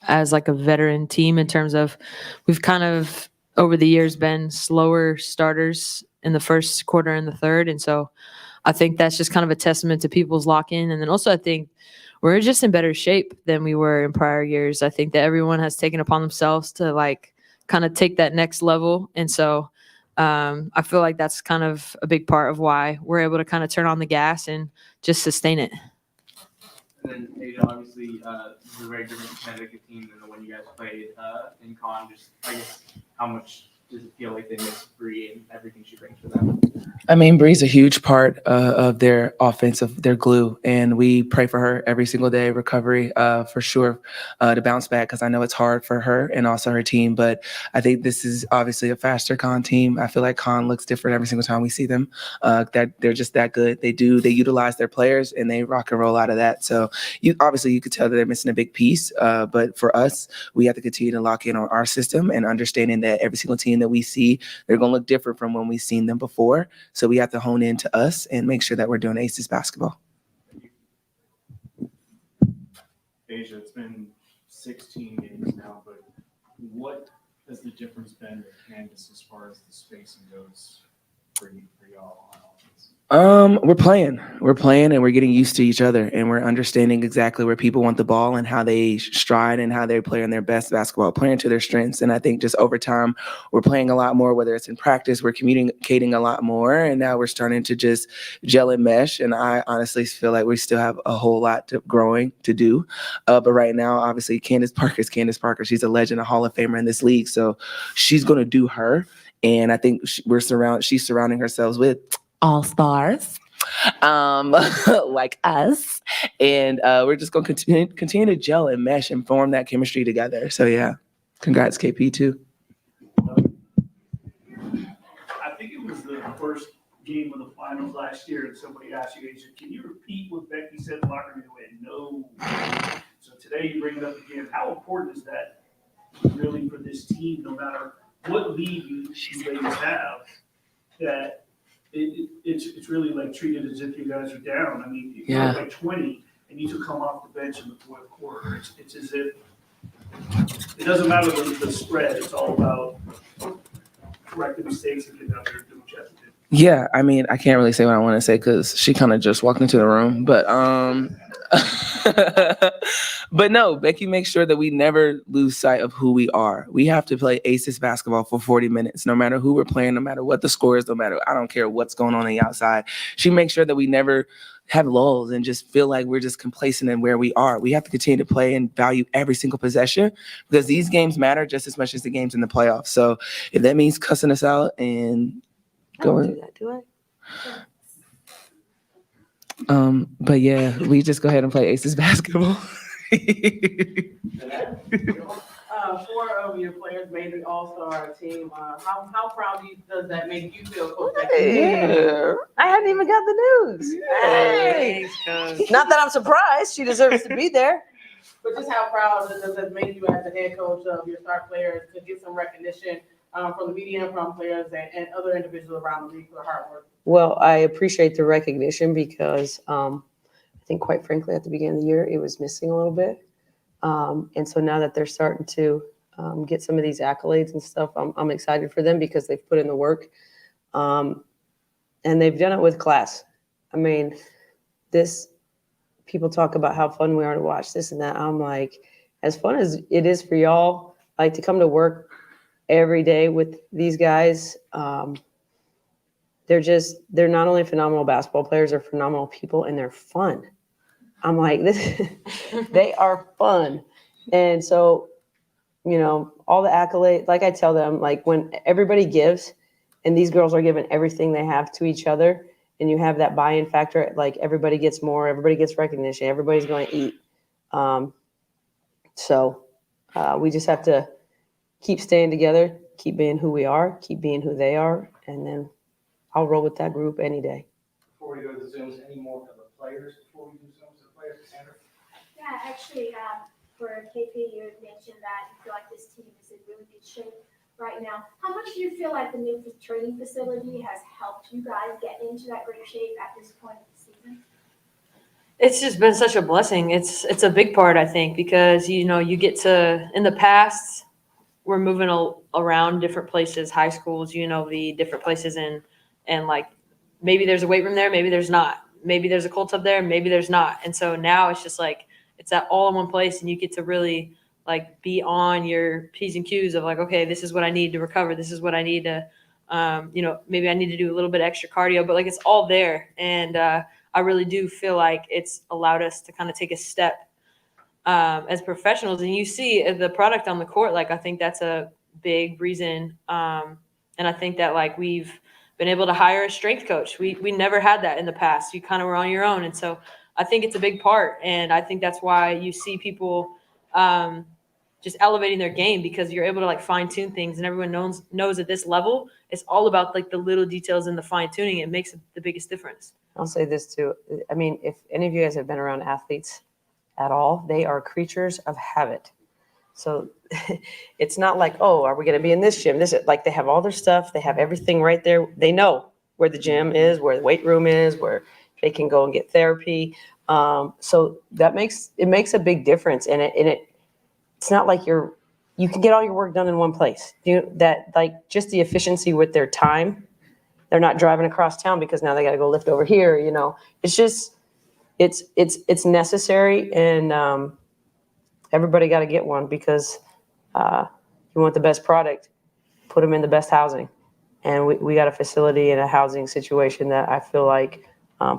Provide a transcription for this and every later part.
as like a veteran team in terms of we've kind of over the years been slower starters in the first quarter and the third. And so I think that's just kind of a testament to people's lock in. And then also I think we're just in better shape than we were in prior years. I think that everyone has taken upon themselves to like kind of take that next level. And so I feel like that's kind of a big part of why we're able to kind of turn on the gas and just sustain it. And then, Asia, obviously, this is a very different Connecticut team than the one you guys played in con. Just, I guess, how much does it feel like they miss Bree and everything she brings for them? I mean, Bree's a huge part of their offense, of their glue, and we pray for her every single day, recovery for sure, to bounce back, because I know it's hard for her and also her team. But I think this is obviously a faster con team. I feel like con looks different every single time we see them. That they're just that good. They utilize their players and they rock and roll out of that. So you could tell that they're missing a big piece. But for us, we have to continue to lock in on our system and understanding that every single team that we see, they're going to look different from when we've seen them before. So we have to hone in to us and make sure that we're doing Aces basketball. Asia, it's been 16 games now, but what has the difference been with Candace as far as the spacing goes for y'all on offense? We're playing and we're getting used to each other, and we're understanding exactly where people want the ball and how they stride and how they play on their best basketball, playing to their strengths. And I think just over time, we're playing a lot more, whether it's in practice, we're communicating a lot more, and now we're starting to just gel and mesh. And I honestly feel like we still have a whole lot growing to do. But right now, obviously, Candace Parker. She's a legend, a Hall of Famer in this league. So she's going to do her. And I think she's surrounding herself with all-stars like us, and we're just going to continue to gel and mesh and form that chemistry together. So yeah, congrats KP too. I think it was the first game of the finals last year, and somebody asked you, can you repeat what Becky said in the locker room? And no. So today you bring it up again. How important is that really for this team, no matter what lead you ladies have, that it's really like treated as if you guys are down. I mean, you're like 20 and you to come off the bench in the fourth quarter. It's as if it doesn't matter the spread. It's all about correcting mistakes and getting out there and doing what you have to do. Yeah, I mean, I can't really say what I want to say because she kind of just walked into the room, but but no, Becky makes sure that we never lose sight of who we are. We have to play Aces basketball for 40 minutes, no matter who we're playing, no matter what the score is, I don't care what's going on the outside. She makes sure that we never have lulls and just feel like we're just complacent in where we are. We have to continue to play and value every single possession because these games matter just as much as the games in the playoffs. So if that means cussing us out and going, Do I? but yeah, we just go ahead and play Aces basketball. 4 of your players made the All-Star team. How proud does that make you feel, Coach? Yeah. I hadn't even got the news. Hey. Not that I'm surprised. She deserves to be there. But just how proud does it make you as the head coach of your star players to get some recognition from the media and from players and other individuals around the league for the hard work? Well, I appreciate the recognition because I think, quite frankly, at the beginning of the year, it was missing a little bit. And so now that they're starting to get some of these accolades and stuff, I'm excited for them because they've put in the work. And they've done it with class. I mean, people talk about how fun we are to watch this and that. I'm like, as fun as it is for y'all, like to come to work every day with these guys, they're not only phenomenal basketball players, they're phenomenal people, and they're fun. I'm like, they are fun. And so, all the accolades, like I tell them, like when everybody gives and these girls are giving everything they have to each other and you have that buy-in factor, like everybody gets more, everybody gets recognition, everybody's going to eat. So we just have to keep staying together, keep being who we are, keep being who they are, and then I'll roll with that group any day. Before we go to the Zooms, any more for the players before we do Zooms to the players, Cassandra? Yeah, actually, for KP, you had mentioned that you feel like this team is in really good shape right now. How much do you feel like the new training facility has helped you guys get into that great shape at this point of the season? It's just been such a blessing. It's a big part, I think, because you get to, in the past, we're moving around different places, high schools, the different places and like maybe there's a weight room there, maybe there's not. Maybe there's a cold tub there, maybe there's not. And so now it's just like it's at all in one place, and you get to really like be on your P's and Q's of like, okay, this is what I need to recover. This is what I need to, maybe I need to do a little bit extra cardio, but like it's all there. And I really do feel like it's allowed us to kind of take a step as professionals. And you see the product on the court, like I think that's a big reason. And I think that like we've been able to hire a strength coach. We never had that in the past. You kind of were on your own. And so I think it's a big part. And I think that's why you see people just elevating their game, because you're able to like fine tune things, and everyone knows at this level, it's all about like the little details and the fine tuning. It makes the biggest difference. I'll say this too. I mean, if any of you guys have been around athletes at all, they are creatures of habit. So it's not like, oh, are we going to be in this gym? Like they have all their stuff. They have everything right there. They know where the gym is, where the weight room is, where they can go and get therapy. So that makes a big difference. And it's not like you can get all your work done in one place. Like just the efficiency with their time. They're not driving across town because now they got to go lift over here. It's just, it's necessary, and everybody got to get one, because you want the best product, put them in the best housing. And we got a facility and a housing situation that I feel like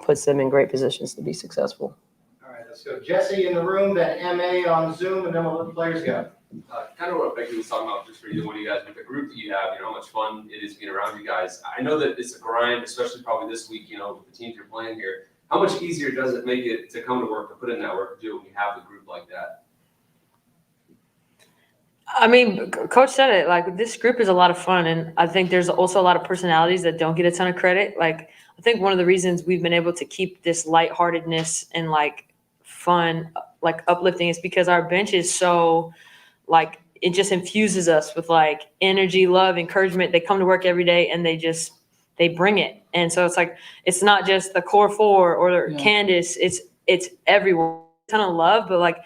puts them in great positions to be successful. All right, let's go. Jesse in the room, then MA on Zoom, and then we'll let the players go. Kind of what Becky was talking about, just for either one of you guys, with the group that you have, how much fun it is being around you guys. I know that it's a grind, especially probably this week, with the teams you're playing here. How much easier does it make it to come to work, to put in that work, to do it when you have a group like that? I mean, Coach said it, like this group is a lot of fun. And I think there's also a lot of personalities that don't get a ton of credit. Like, I think one of the reasons we've been able to keep this lightheartedness and like fun, like uplifting, is because our bench is so like, it just infuses us with like energy, love, encouragement. They come to work every day and they bring it. And so it's like, it's not just the core four or Candace, it's everyone. A ton of love, but like,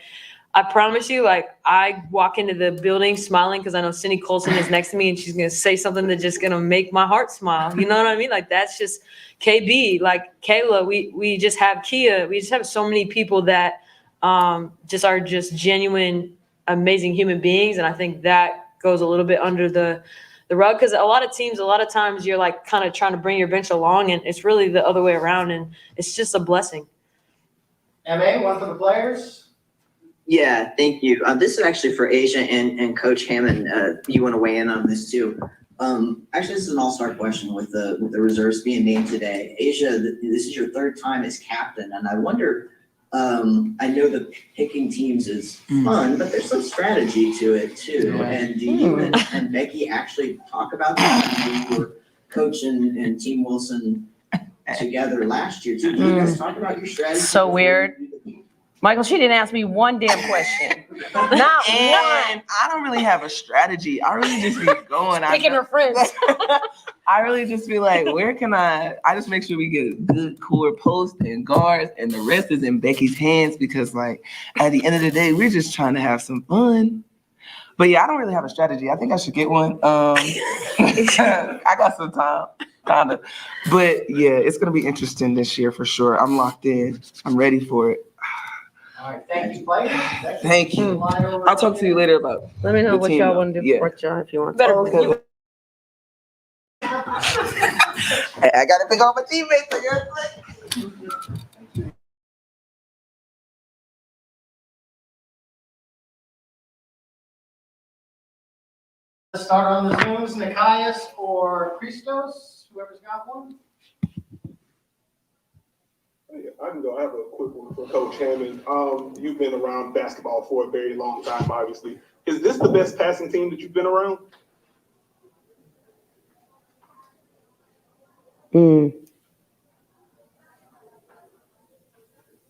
I promise you, like I walk into the building smiling because I know Cindy Colson is next to me and she's going to say something that's just going to make my heart smile. You know what I mean? Like that's just KB, like Kayla, we just have Kia. We just have so many people that just are just genuine, amazing human beings. And I think that goes a little bit under the rug, because a lot of teams, a lot of times you're like kind of trying to bring your bench along, and it's really the other way around. And it's just a blessing. MA, one for the players. Yeah, thank you. This is actually for Asia and Coach Hammond. You want to weigh in on this too? Actually, this is an all-star question with the reserves being named today. Asia, this is your third time as captain, and I wonder. I know the picking teams is fun, but there's some strategy to it too. Yeah. And do you and Becky actually talk about that? You were Coach and Team Wilson together last year too. Do you guys talk about your strategy? So weird. Michael, she didn't ask me one damn question. Not one. I don't really have a strategy. I really just be going. Picking her friends. I really just be like, where can I just make sure we get good core posts and guards, and the rest is in Becky's hands, because like at the end of the day, we're just trying to have some fun. But yeah, I don't really have a strategy. I think I should get one. I got some time, kind of. But yeah, it's going to be interesting this year for sure. I'm locked in. I'm ready for it. All right, thank you, players. Thank you. I'll talk to you later about. Let me know the what team, y'all want to do yeah. for John if you want. Better. Okay. I got to pick off my teammates. Let's start on the Zooms, Nikias or Christos, whoever's got one. I can go. I have a quick one for Coach Hammond. You've been around basketball for a very long time, obviously. Is this the best passing team that you've been around?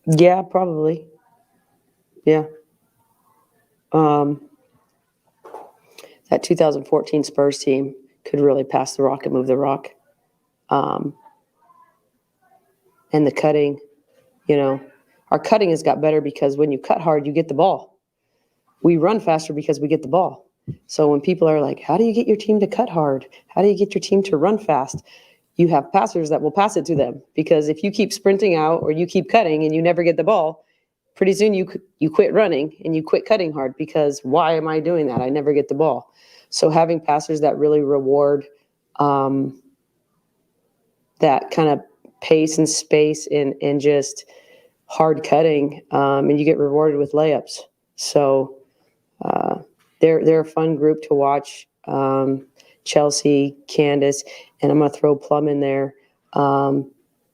Yeah, probably. Yeah. That 2014 Spurs team could really pass the rock and move the rock. And the cutting, Our cutting has got better because when you cut hard, you get the ball. We run faster because we get the ball. So when people are like, how do you get your team to cut hard? How do you get your team to run fast? You have passers that will pass it to them, because if you keep sprinting out or you keep cutting and you never get the ball, pretty soon you quit running and you quit cutting hard, because why am I doing that? I never get the ball. So having passers that really reward that kind of pace and space and just hard cutting, and you get rewarded with layups. So they're a fun group to watch. Chelsea, Candace, and I'm going to throw Plum in there.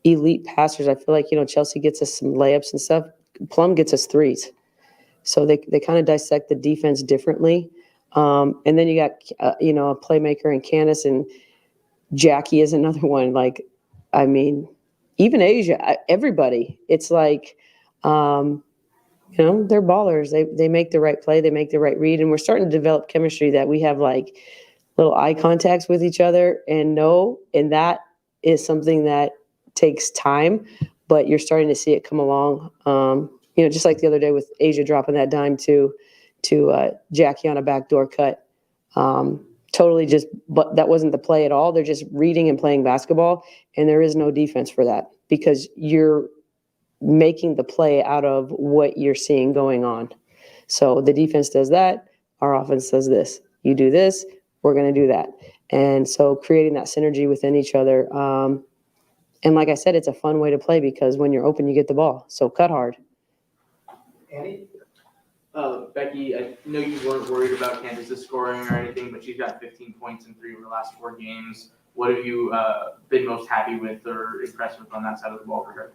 Elite passers. I feel like, Chelsea gets us some layups and stuff. Plum gets us threes. So they kind of dissect the defense differently. And then you got, a playmaker in Candace, and Jackie is another one. Like, I mean, even Asia, everybody. It's like, they're ballers. They make the right play. They make the right read. And we're starting to develop chemistry that we have like little eye contacts with each other and that is something that takes time, but you're starting to see it come along. Just like the other day with Asia dropping that dime to Jackie on a backdoor cut. Totally but that wasn't the play at all. They're just reading and playing basketball, and there is no defense for that because you're making the play out of what you're seeing going on. So the defense does that. Our offense does this. You do this, we're going to do that. And so creating that synergy within each other. And like I said, it's a fun way to play because when you're open, you get the ball. So cut hard. Andy? Becky, I know you weren't worried about Candace's scoring or anything, but she's got 15 points in 3 of the last 4 games. What have you been most happy with or impressed with on that side of the ball for her?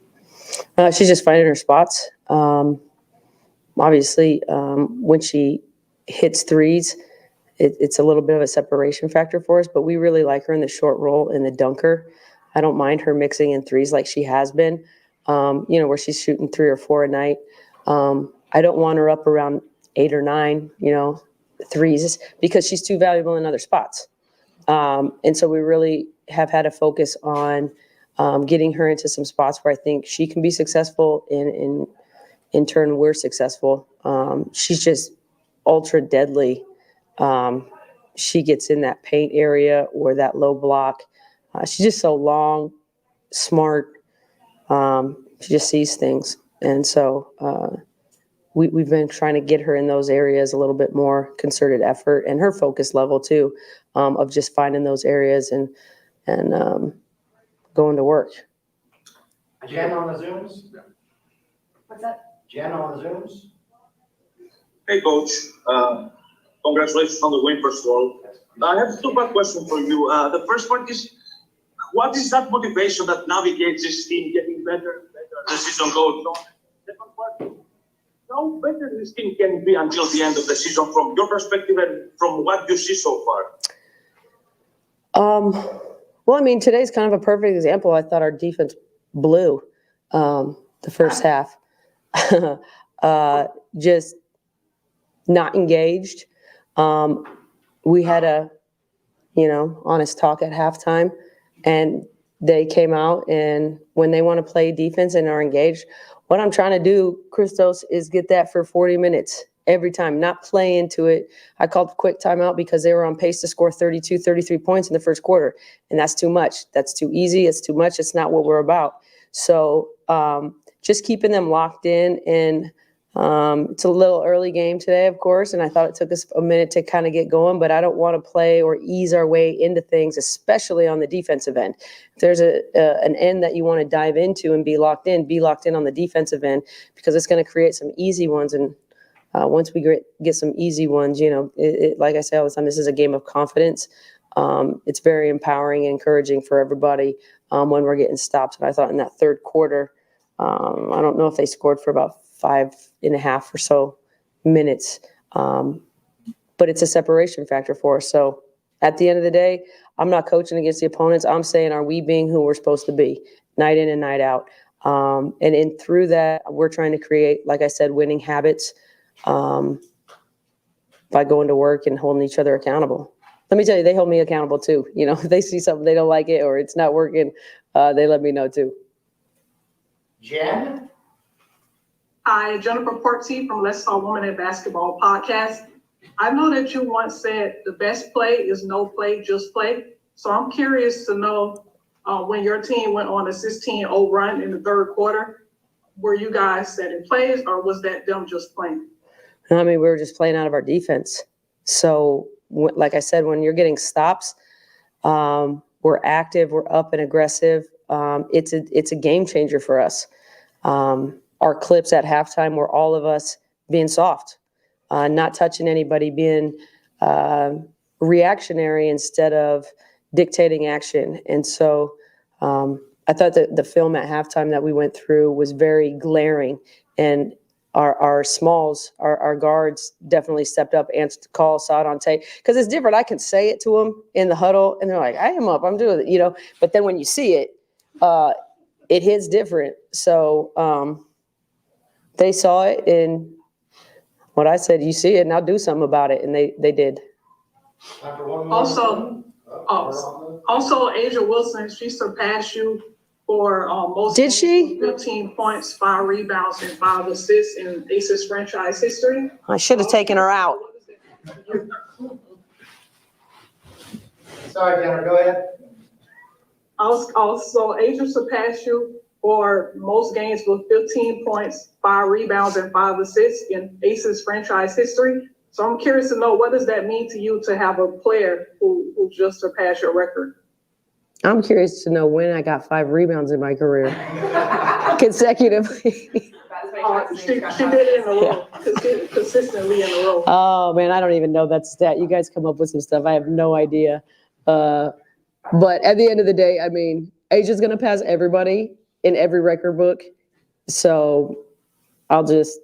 She's just finding her spots. Obviously, when she hits threes, it's a little bit of a separation factor for us, but we really like her in the short roll and the dunker. I don't mind her mixing in threes like she has been, where she's shooting 3 or 4 a night. I don't want her up around 8 or 9, threes because she's too valuable in other spots. And so we really have had a focus on getting her into some spots where I think she can be successful. In turn, we're successful. She's just ultra deadly. She gets in that paint area or that low block. She's just so long, smart. She just sees things. And so we've been trying to get her in those areas a little bit more concerted effort, and her focus level too, of just finding those areas and going to work. Jen on the Zooms? What's that? Jen on the Zooms? Hey, Coach. Congratulations on the win, first of all. I have 2 quick questions for you. The first one is, what is that motivation that navigates this team getting better as the season goes on? Second part, how better this team can be until the end of the season from your perspective and from what you see so far? Well, I mean, today's kind of a perfect example. I thought our defense blew the first half. Just not engaged. We had a, honest talk at halftime, and they came out, and when they want to play defense and are engaged, what I'm trying to do, Christos, is get that for 40 minutes every time, not play into it. I called quick timeout because they were on pace to score 32, 33 points in the first quarter, and that's too much. That's too easy. It's too much. It's not what we're about. So just keeping them locked in, and it's a little early game today, of course, and I thought it took us a minute to kind of get going, but I don't want to play or ease our way into things, especially on the defensive end. If there's an end that you want to dive into and be locked in on the defensive end, because it's going to create some easy ones. And once we get some easy ones, like I say all the time, this is a game of confidence. It's very empowering and encouraging for everybody when we're getting stops. And I thought in that third quarter, I don't know if they scored for about 5.5 or so minutes. But it's a separation factor for us. So at the end of the day, I'm not coaching against the opponents. I'm saying, are we being who we're supposed to be night in and night out? And through that, we're trying to create, like I said, winning habits by going to work and holding each other accountable. Let me tell you, they hold me accountable too. If they see something they don't like it or it's not working, they let me know too. Jen? Hi, Jennifer Porty from Let's Talk Women in Basketball podcast. I know that you once said the best play is no play, just play. So I'm curious to know when your team went on a 16-0 run in the third quarter, were you guys setting plays or was that them just playing? I mean, we were just playing out of our defense. So, like I said, when you're getting stops, we're active, we're up and aggressive. It's a game changer for us. Our clips at halftime were all of us being soft, not touching anybody, being reactionary instead of dictating action. And so I thought that the film at halftime that we went through was very glaring, and our smalls, our guards definitely stepped up, answered the call, saw it on tape. Because it's different. I can say it to them in the huddle, and they're like, I am up, I'm doing it, you know. But then when you see it, it hits different. So they saw it, and what I said, you see it, now do something about it. And they did. Also, Asia Wilson, she surpassed you for most. Did she? 15 points, 5 rebounds, and 5 assists in Aces franchise history. I should have taken her out. Sorry, Jennifer, go ahead. Also, Asia surpassed you for most games with 15 points, 5 rebounds, and 5 assists in Aces franchise history. So I'm curious to know, what does that mean to you to have a player who just surpassed your record? I'm curious to know when I got 5 rebounds in my career consecutively. She did it in a row, consistently in a row. Oh, man, I don't even know that stat. You guys come up with some stuff. I have no idea. But at the end of the day, I mean, Asia's going to pass everybody in every record book. So I'll just,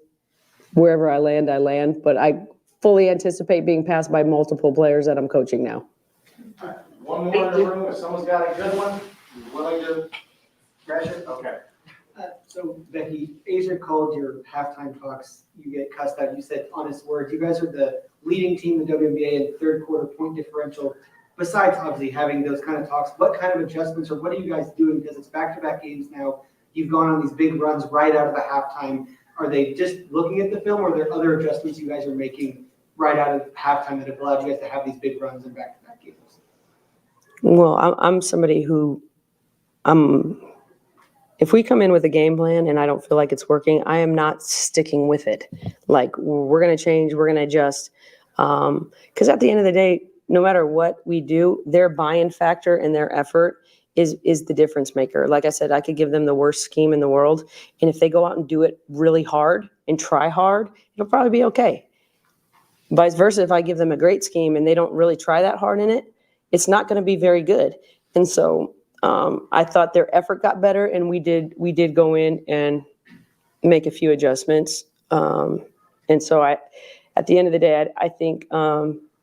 wherever I land, I land. But I fully anticipate being passed by multiple players that I'm coaching now. One more in the room, if someone's got a good one, willing to crash it, okay. So Becky, Asia called your halftime talks, you get cussed out, you said honest words. You guys are the leading team in WNBA in third quarter point differential. Besides obviously having those kind of talks, what kind of adjustments or what are you guys doing? Because it's back-to-back games now. You've gone on these big runs right out of the halftime. Are they just looking at the film, or are there other adjustments you guys are making right out of halftime that have allowed you guys to have these big runs in back-to-back games? Well, I'm somebody who, if we come in with a game plan and I don't feel like it's working, I am not sticking with it. Like, we're going to change, we're going to adjust. Because at the end of the day, no matter what we do, their buy-in factor and their effort is the difference maker. Like I said, I could give them the worst scheme in the world, and if they go out and do it really hard and try hard, it'll probably be okay. Vice versa, if I give them a great scheme and they don't really try that hard in it, it's not going to be very good. And so I thought their effort got better, and we did go in and make a few adjustments. And so at the end of the day, I think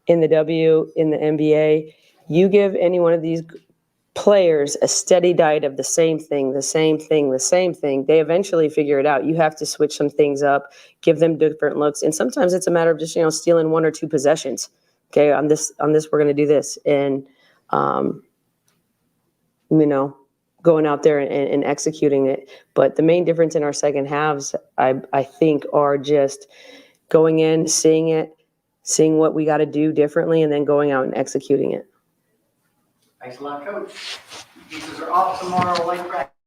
in the NBA, you give any one of these players a steady diet of the same thing, they eventually figure it out. You have to switch some things up, give them different looks. And sometimes it's a matter of just, stealing 1 or 2 possessions. Okay, on this, we're going to do this. And, going out there and executing it. But the main difference in our second halves, I think, are just going in, seeing it, seeing what we got to do differently, and then going out and executing it. Thanks a lot, Coach. Pieces are off tomorrow, late practice.